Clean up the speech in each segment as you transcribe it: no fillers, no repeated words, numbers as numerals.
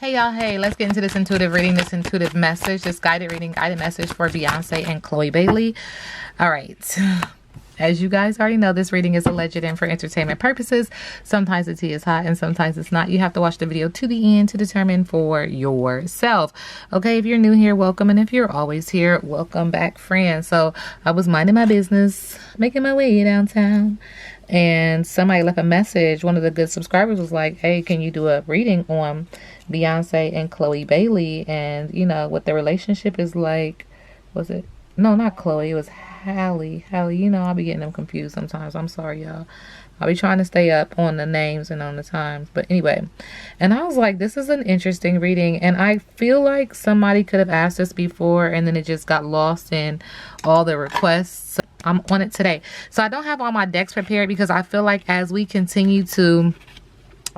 Hey y'all, hey, let's get into this intuitive reading, this intuitive message, this guided reading, guided message for Beyonce and Chloe Bailey. All right. As you guys already know, this reading is alleged and for entertainment purposes. Sometimes the tea is hot and sometimes it's not. You have to watch the video to the end to determine for yourself. Okay, if you're new here, welcome. And if you're always here, welcome back, friend. So I was minding my business, making my way downtown, and somebody left a message. One of the good subscribers was like, hey, can you do a reading on Beyonce and Chloe Bailey? And, you know, what their relationship is like. Was it? No, not Chloe. It was Halle. You know, I'll be getting them confused sometimes. I'm sorry, y'all. I'll be trying to stay up on the names and on the times. But anyway, and I was like, this is an interesting reading. And I feel like somebody could have asked this before and then it just got lost in all the requests. So I'm on it today. So I don't have all my decks prepared because I feel like as we continue to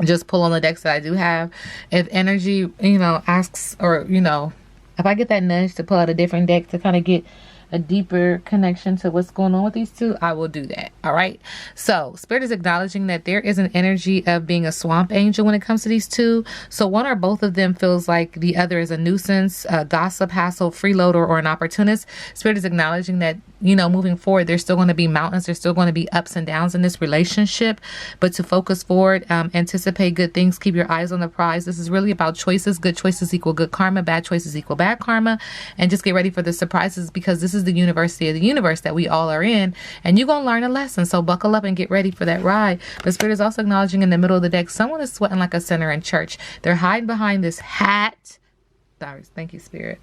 just pull on the decks that I do have, if energy, you know, asks, or, you know, if I get that nudge to pull out a different deck to kind of get a deeper connection to what's going on with these two, I will do that. All right. So Spirit is acknowledging that there is an energy of being a swamp angel when it comes to these two. So one or both of them feels like the other is a nuisance, a gossip, hassle, freeloader, or an opportunist. Spirit is acknowledging that, you know, moving forward, there's still going to be mountains. There's still going to be ups and downs in this relationship, but to focus forward, anticipate good things, keep your eyes on the prize. This is really about choices. Good choices equal good karma. Bad choices equal bad karma. And just get ready for the surprises because this is the university of the universe that we all are in, and you're going to learn a lesson. So buckle up and get ready for that ride. But Spirit is also acknowledging in the middle of the deck, someone is sweating like a sinner in church. They're hiding behind this hat. Sorry, thank you, Spirit.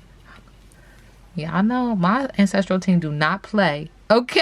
Yeah, I know my ancestral team do not play. Okay.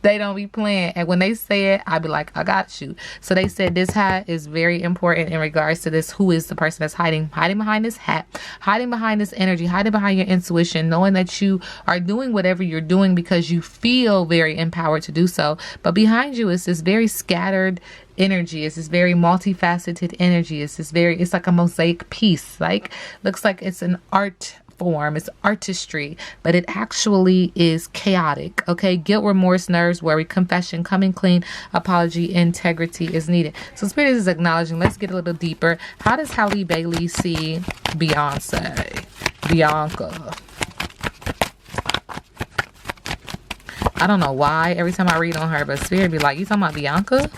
They don't be playing. And when they say it, I be like, I got you. So they said this hat is very important in regards to this. Who is the person that's hiding behind this hat, hiding behind this energy, hiding behind your intuition, knowing that you are doing whatever you're doing because you feel very empowered to do so. But behind you is this very scattered energy. It's this very multifaceted energy. It's like a mosaic piece. Like, looks like it's an art form, it's artistry, but it actually is chaotic. Okay, guilt, remorse, nerves, worry, confession, coming clean, apology, integrity is needed. So Spirit is acknowledging. Let's get a little deeper. How does Halle Bailey see Beyonce? Bianca. I don't know why every time I read on her, but Spirit be like, you talking about Bianca?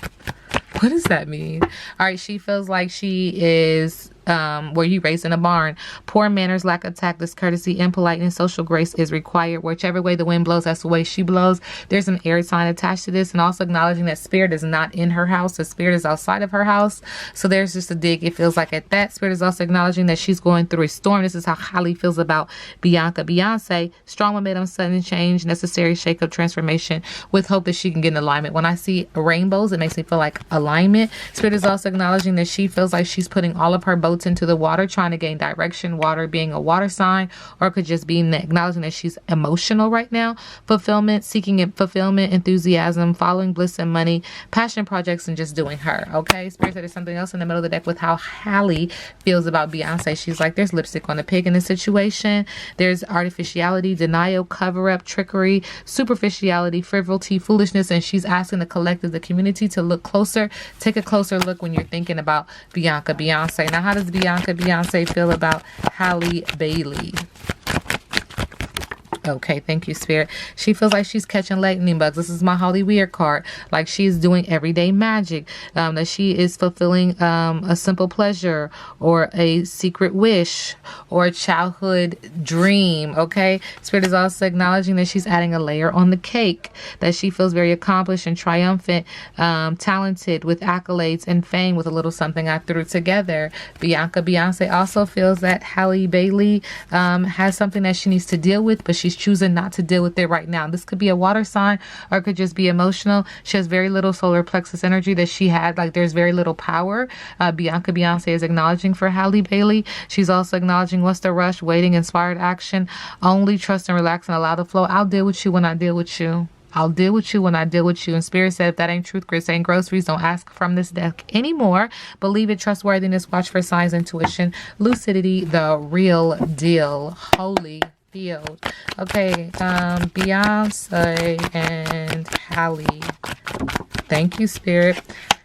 What does that mean? All right, she feels like she is were you raised in a barn? Poor manners, lack of tact, discourtesy, impoliteness, social grace is required. Whichever way the wind blows, that's the way she blows. There's an air sign attached to this, and also acknowledging that Spirit is not in her house. The Spirit is outside of her house. So there's just a dig. It feels like at that. Spirit is also acknowledging that she's going through a storm. This is how Halle feels about Bianca. Beyonce, strong momentum, sudden change, necessary shake-up, transformation, with hope that she can get in alignment. When I see rainbows, it makes me feel like alignment. Spirit is also acknowledging that she feels like she's putting all of her boats into the water, trying to gain direction. Water being a water sign, or it could just be acknowledging that she's emotional right now. Fulfillment, seeking fulfillment, enthusiasm, following bliss and money, passion projects, and just doing her. Okay, Spirit said there's something else in the middle of the deck with how Halle feels about Beyonce. She's like, there's lipstick on the pig in this situation. There's artificiality, denial, cover up, trickery, superficiality, frivolity, foolishness, and she's asking the collective, the community, to look closer. Take a closer look when you're thinking about Beyonce. Now, how does Beyonce feel about Halle Bailey? Okay, thank you, Spirit. She feels like she's catching lightning bugs. This is my Holly Weird card. Like she's doing everyday magic. That she is fulfilling a simple pleasure or a secret wish or a childhood dream. Okay, Spirit is also acknowledging that she's adding a layer on the cake. That she feels very accomplished and triumphant, talented, with accolades and fame, with a little something I threw together. Beyonce also feels that Halle Bailey has something that she needs to deal with, but she's choosing not to deal with it right now. This could be a water sign, or it could just be emotional. She has very little solar plexus energy that she had. Like there's very little power. Beyonce is acknowledging for Halle Bailey. She's also acknowledging what's the rush, waiting, inspired action, only trust and relax and allow the flow. I'll deal with you when I deal with you. I'll deal with you when I deal with you. And Spirit said, if that ain't truth, grits ain't groceries. Don't ask from this deck anymore. Believe it, trustworthiness, watch for signs, intuition, lucidity, the real deal. Holy field. Okay, Beyonce and Halle. Thank you, Spirit.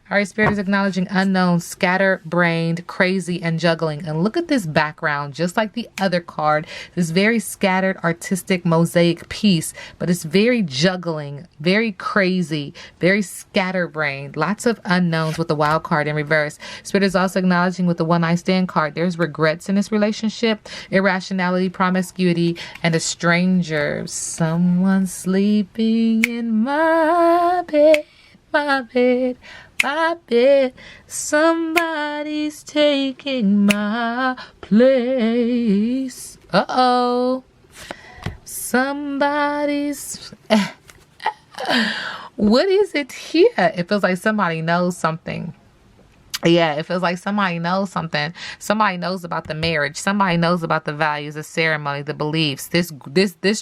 All right, Spirit is acknowledging unknown, scatterbrained, crazy, and juggling. And look at this background, just like the other card. This very scattered, artistic mosaic piece, but it's very juggling, very crazy, very scatterbrained. Lots of unknowns with the wild card in reverse. Spirit is also acknowledging with the one night stand card, there's regrets in this relationship, irrationality, promiscuity, and a stranger. Someone sleeping in my bed, my bed, my bed. Somebody's taking my place. Uh-oh. Somebody's... What is it here? It feels like somebody knows something. Yeah, it feels like somebody knows something. Somebody knows about the marriage. Somebody knows about the values, the ceremony, the beliefs. This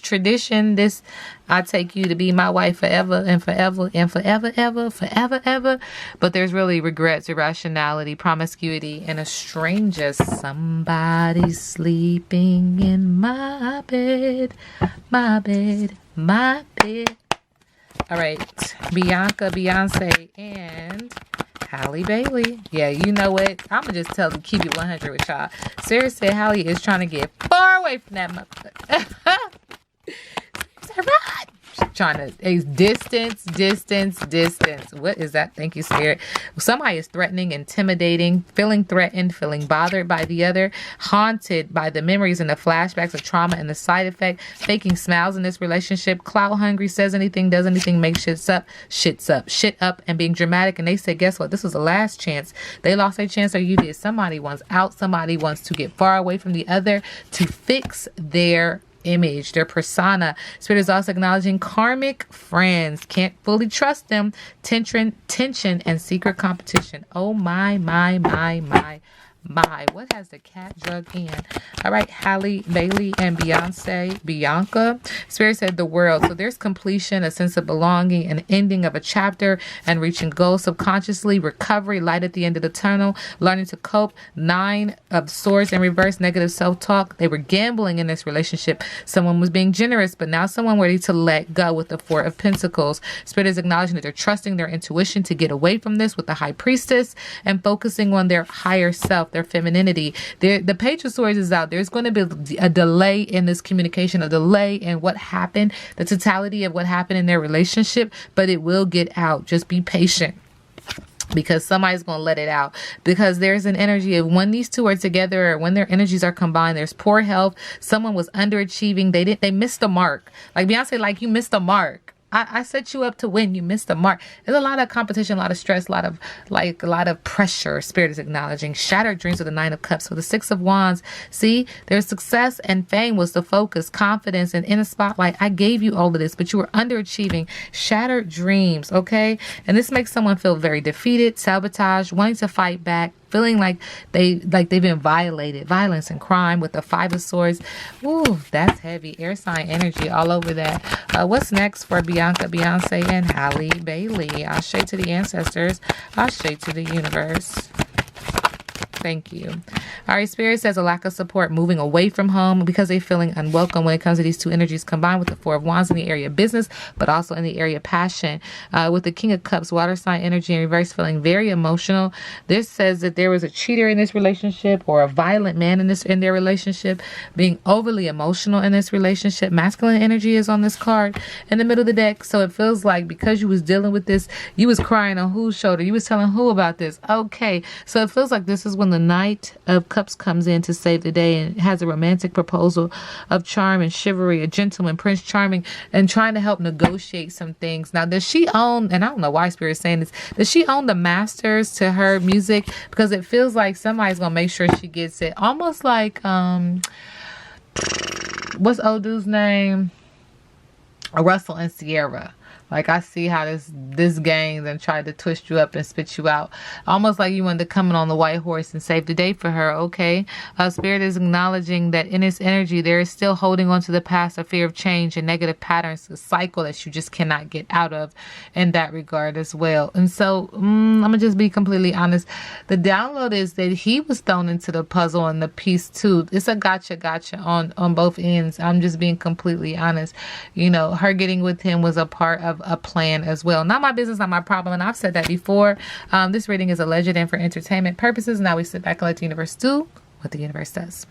tradition, this I take you to be my wife forever and forever and forever, ever, forever, ever. But there's really regrets, irrationality, promiscuity, and a stranger. Somebody sleeping in my bed, my bed, my bed. All right, Beyonce, and Halle Bailey. Yeah, you know what? I'm going to just keep it 100 with y'all. Sarah said Halle is trying to get far away from that motherfucker. Sarah, run! She's trying to distance. What is that? Thank you, Spirit. Somebody is threatening, intimidating, feeling threatened, feeling bothered by the other, haunted by the memories and the flashbacks of trauma and the side effect, faking smiles in this relationship, clout hungry, says anything, does anything, makes shit up, and being dramatic. And they said, guess what? This was the last chance. They lost their chance, or you did. Somebody wants out. Somebody wants to get far away from the other to fix their image, their persona. Spirit is also acknowledging karmic friends. Can't fully trust them. Tension, and secret competition. Oh my. What has the cat drug in? All right, Halle Bailey and Bianca. Spirit said the world. So there's completion, a sense of belonging, an ending of a chapter, and reaching goals subconsciously, recovery, light at the end of the tunnel, learning to cope. 9 of Swords in reverse, negative self-talk. They were gambling in this relationship. Someone was being generous, but now someone ready to let go with the 4 of Pentacles. Spirit is acknowledging that they're trusting their intuition to get away from this with the High Priestess and focusing on their higher self, their femininity. The Page of Swords is out. There's going to be a delay in this communication, a delay in what happened, the totality of what happened in their relationship, but it will get out. Just be patient, because somebody's going to let it out, because there's an energy of when these two are together, or when their energies are combined, there's poor health. Someone was underachieving. They missed the mark. Like Beyonce, like, you missed the mark. I set you up to win. You missed the mark. There's a lot of competition, a lot of stress, a lot of pressure. Spirit is acknowledging shattered dreams with the 9 of Cups. So the 6 of Wands. See, their success and fame was the focus, confidence, and in a spotlight. I gave you all of this, but you were underachieving. Shattered dreams. Okay, and this makes someone feel very defeated, sabotage, wanting to fight back, feeling like they've been violated, violence and crime with the 5 of Swords. Ooh, that's heavy. Air sign energy all over that. What's next for Bianca, Beyonce, and Halle Bailey? I'll shade to the ancestors. I'll shade to the universe. Thank you. All right, Spirit says a lack of support, moving away from home because they're feeling unwelcome when it comes to these 2 energies combined with the 4 of Wands in the area of business, but also in the area of passion. With the King of Cups, water sign energy in reverse, feeling very emotional. This says that there was a cheater in this relationship, or a violent man in their relationship, being overly emotional in this relationship. Masculine energy is on this card in the middle of the deck. So it feels like because you was dealing with this, you was crying on whose shoulder? You was telling who about this? Okay. So it feels like this is when the Knight of Cups comes in to save the day, and has a romantic proposal of charm and chivalry, a gentleman, Prince Charming, and trying to help negotiate some things. Now, does she own, and I don't know why Spirit is saying this, does she own the masters to her music? Because it feels like somebody's going to make sure she gets it. Almost like, what's old dude's name? Russell and Sierra. Like, I see how this gang then tried to twist you up and spit you out. Almost like you wanted to come in on the white horse and save the day for her. Okay. Spirit is acknowledging that in its energy, there is still holding on to the past, a fear of change and negative patterns, a cycle that you just cannot get out of in that regard as well. And so, I'm going to just be completely honest. The download is that he was thrown into the puzzle and the piece too. It's a gotcha on both ends. I'm just being completely honest. You know, her getting with him was a part of a plan as well. Not my business, not my problem. And I've said that before. This reading is alleged and for entertainment purposes. Now we sit back and let the universe do what the universe does.